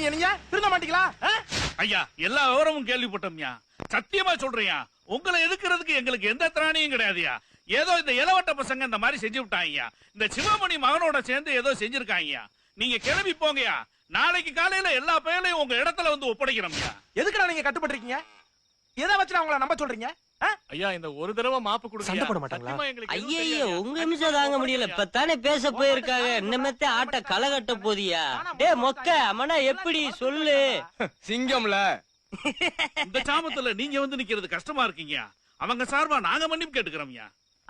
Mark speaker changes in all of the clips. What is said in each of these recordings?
Speaker 1: இருக்கீங்க நீங்க? திருந்த மாட்டீங்களா?
Speaker 2: ஐயா எல்லா விவரமும் கேள்விப்பட்டோம்யா. சத்தியமா சொல்றியா, உங்களை எதுக்குறதுக்கு எங்களுக்கு எந்த திராணியும் கிடையாதுயா. ஏதோ இந்த இளவட்ட பசங்க இந்த மாதிரி செஞ்சு விட்டாங்கய்யா. இந்த சிவமணி மகனோட சேர்ந்து ஏதோ செஞ்சிருக்காங்கய்யா. நீங்க கிளம்பி போங்கயா. நாளைக்கு காலையில எல்லா பயனையும் உங்க இடத்துல வந்து ஒப்படைக்கிறோம்யா.
Speaker 1: எதுக்குடா நீங்க கட்டுப்பட்டிருக்கீங்க? எதை வச்சு அவங்கள நம்ப சொல்றீங்க?
Speaker 2: ஐயா இந்த ஒரு தடவை மாப்பு கொடுங்க.
Speaker 1: சண்டை போட மாட்டாங்களா?
Speaker 3: ஐயோ உங்க நிமிஷம் தாங்க முடியல. இப்பதானே பேச போயிருக்காங்க. இன்னமேத்த ஆட்ட களகட்ட போதியா? டே மொக்க அம்மனா எப்படி சொல்லு?
Speaker 1: சிங்கம்ல
Speaker 2: இந்த சாமத்துல நீங்க வந்து நிக்கிறது கஷ்டமா இருக்கீங்க. அவங்க சார்பா நாங்க மன்னிப்பு கேட்டுக்கிறோம்யா.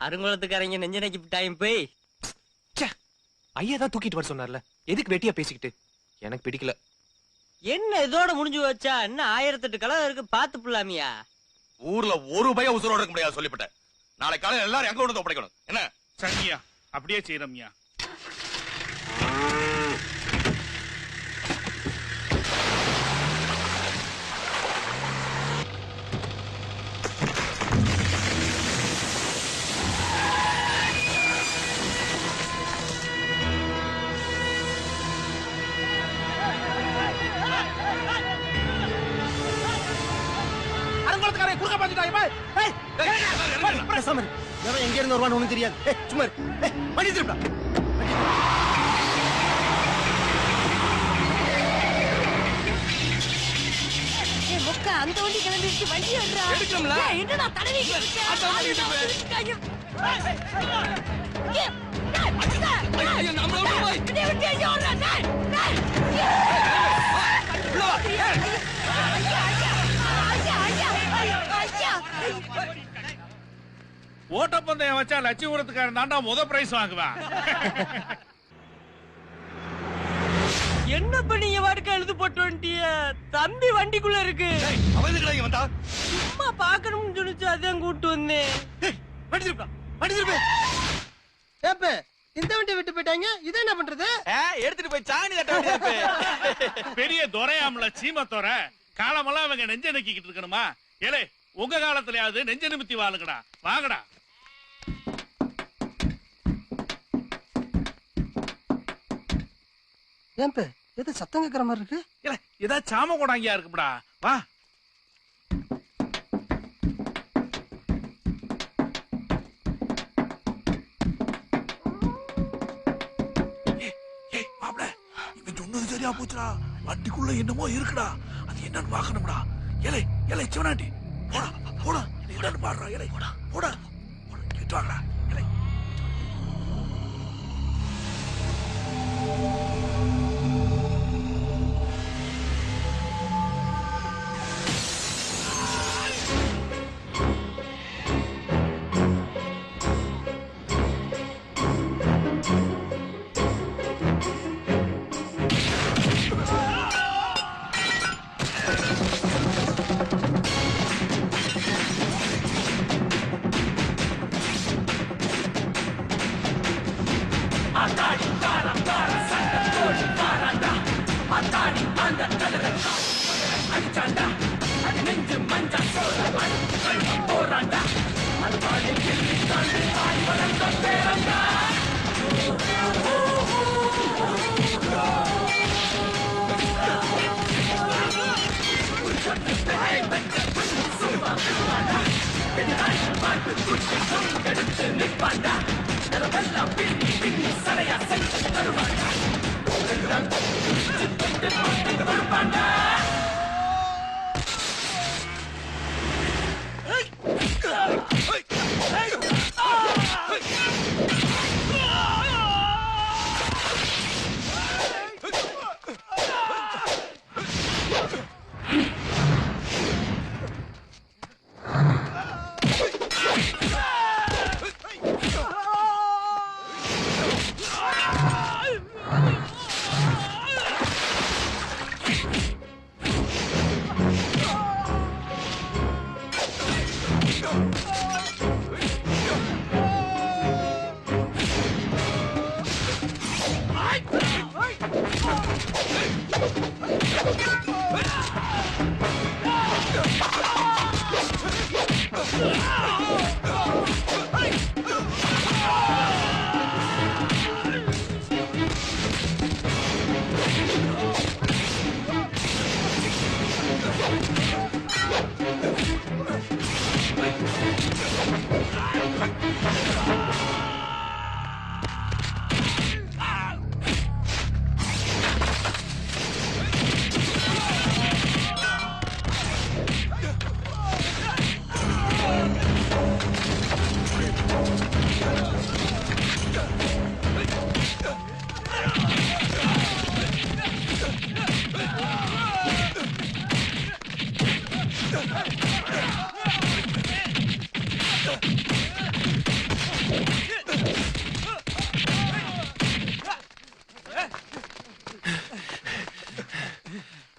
Speaker 3: அருங்குளத்துக்காரங்க நெஞ்சனைக்கு டைம் போய்
Speaker 1: ஐயா தான் தூக்கிட்டு வர சொன்னார்ல, எதுக்கு வெட்டியா பேசிக்கிட்டு? எனக்கு பிடிக்கல.
Speaker 3: என்ன இதோட முடிஞ்சு வச்சா? இன்னும் 1008 கலகம் இருக்கு, பாத்து புள்ளாமியா.
Speaker 4: ஊர்ல ஒரு பய உசுரோட இருக்க முடியாது சொல்லிவிட்டேன். நாளை காலையில எல்லாரும் எங்க கொண்டு ஒப்படைக்கணும். என்ன
Speaker 2: சரியா? அப்படியே செய்யறோம்யா.
Speaker 1: அருங்குளத்துக்காரங்க குறுக்க பாத்துட்டாங்க. எங்க இருந்து வருவான்னு ஒண்ணும் தெரியாது. சும்மா வண்டி திருப்பா.
Speaker 5: அந்த வண்டி கிளம்பிடுச்சு. வண்டி
Speaker 1: எடுக்கணும்ல.
Speaker 5: என்னடா தடவி
Speaker 2: ஓட்டப்பந்தயம் வச்சா லட்சுமிபுரத்துக்காரன் தாண்டா முத பிரைஸ் வாங்குவான்.
Speaker 3: என்ன பண்ணீங்க? வாடுக்க எழுது போட்டு வந்துட்டிய. தம்பி வண்டிக்குள்ள இருக்கு.
Speaker 4: வந்தா
Speaker 3: சும்மா பாக்கணும்னு சொல்லிச்சு, அதான் கூட்டு வந்தேன்.
Speaker 1: வண்டி திருப்பா. வண்டி திருப்பா. ஏப்ப இந்த வண்டி விட்டு போயிட்டாங்க. இத என்ன பண்றது? எடுத்துட்டு போய் சாணி தட்ட வேண்டியது.
Speaker 2: பெரிய துரையாமல சீமத்தோர காலமெல்லாம் அவங்க நெஞ்ச நக்கிக்கிட்டு இருக்கணுமா? ஏலே உங்க காலத்திலயாவது நெஞ்ச நிமித்தி வாழுங்கடா. வாங்கடா.
Speaker 1: ஏப்ப எது சத்தம் கேக்குற மாதிரி இருக்கு?
Speaker 2: ஏலே ஏதாவது சாம கொடாங்கியா இருக்குடா. வா.
Speaker 4: மாப்ள இவன் சொன்னது சரியா போச்சுடா. வண்டிக்குள்ள என்னமோ இருக்குடா. அது என்னன்னு பாக்கணும்டா. ஏலே ஏலே சிவனாண்டி போடா போடா. என்னன்னு பாடுறா. ஏலே போடா போடா. கேட்டு வாங்கடா. ஏலே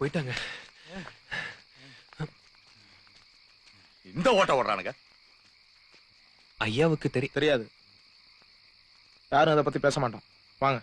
Speaker 6: போயிட்டாங்க.
Speaker 7: இந்த ஓட்ட ஓடுறானுங்க.
Speaker 6: ஐயாவுக்கு தெரியாது. யாரும் அதை பத்தி பேச மாட்டோம். வாங்க.